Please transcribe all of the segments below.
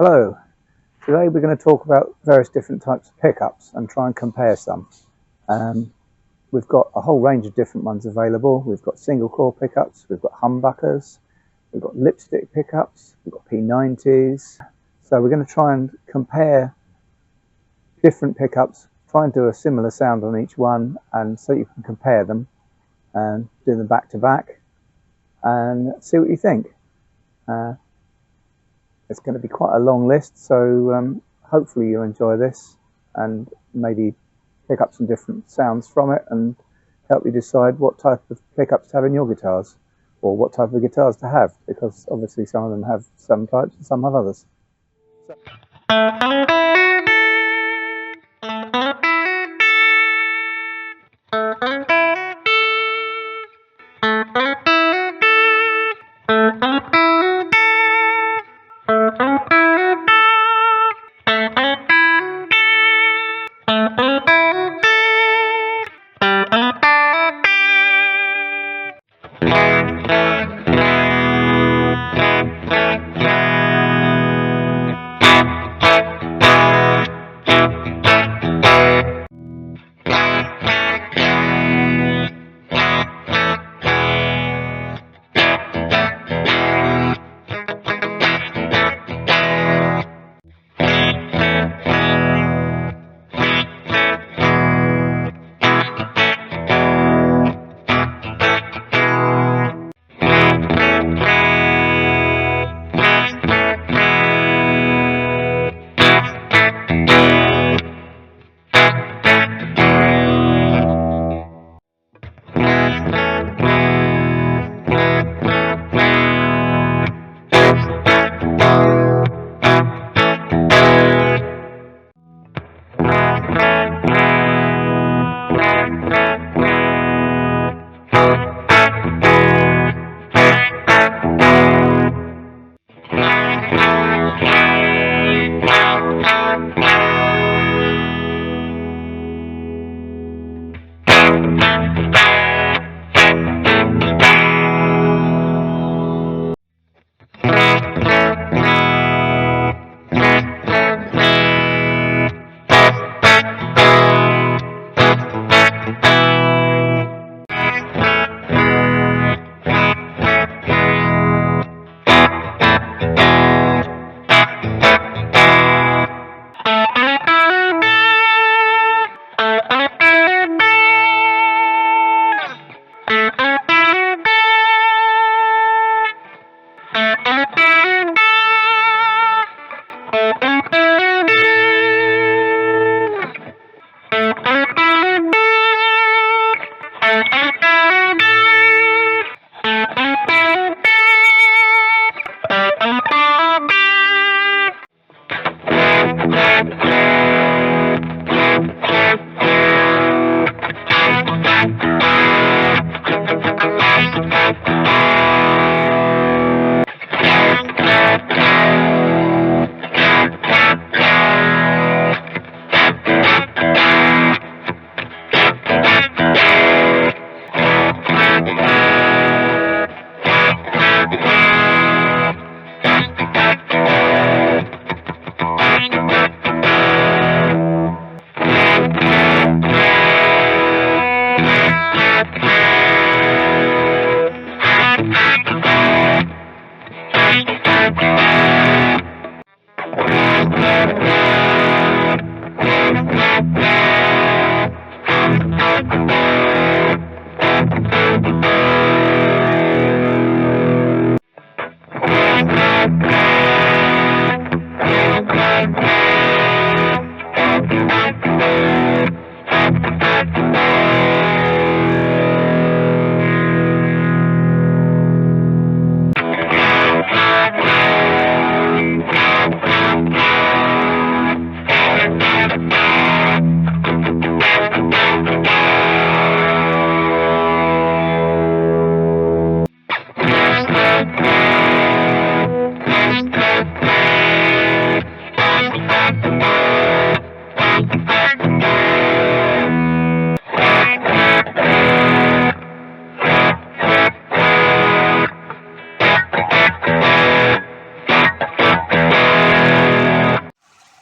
Hello, today we're going to talk about various different types of pickups and try and compare some. We've got a whole range of different ones available. We've got single core pickups, we've got humbuckers, we've got lipstick pickups, we've got P90s. So we're going to try and compare different pickups, try and do a similar sound on each one, and so you can compare them and do them back to back and see what you think. It's going to be quite a long list, so hopefully you enjoy this and maybe pick up some different sounds from it and help you decide what type of pickups to have in your guitars, or what type of guitars to have, because obviously some of them have some types and some have others.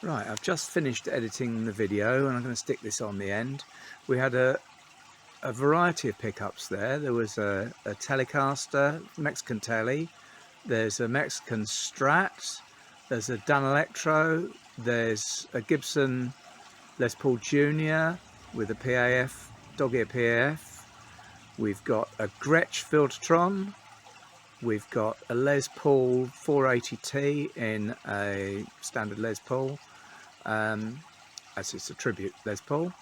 Right, I've just finished editing the video and I'm going to stick this on the end. We had a variety of pickups there. There was a Telecaster, Mexican Tele, there's a Mexican Strat, there's a Danelectro, there's a Gibson Les Paul Junior with a PAF, dog ear PAF. We've got a Gretsch Filtertron. We've got a Les Paul 480T in a standard Les Paul, as it's a tribute Les Paul.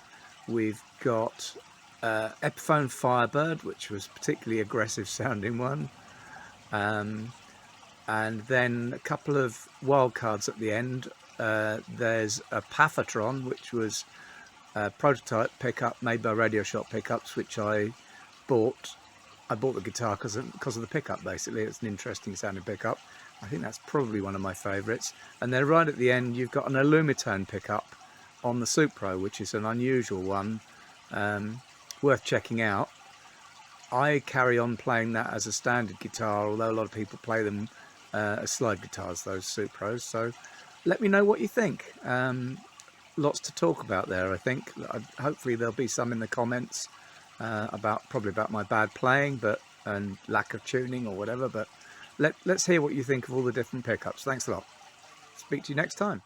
We've got Epiphone Firebird, which was a particularly aggressive sounding one. And then a couple of wildcards at the end. There's a Pathatron, which was a prototype pickup made by Radio Shop Pickups, which I bought. I bought the guitar because of the pickup, basically. It's an interesting sounding pickup. I think that's probably one of my favourites. And then right at the end, you've got an Alumitone pickup on the Supro, which is an unusual one, worth checking out. I carry on playing that as a standard guitar, although a lot of people play them as slide guitars, those Supros. So let me know what you think. Lots to talk about there, I think. Hopefully there'll be some in the comments probably about my bad playing and lack of tuning or whatever, but let's hear what you think of all the different pickups. Thanks a lot. Speak to you next time.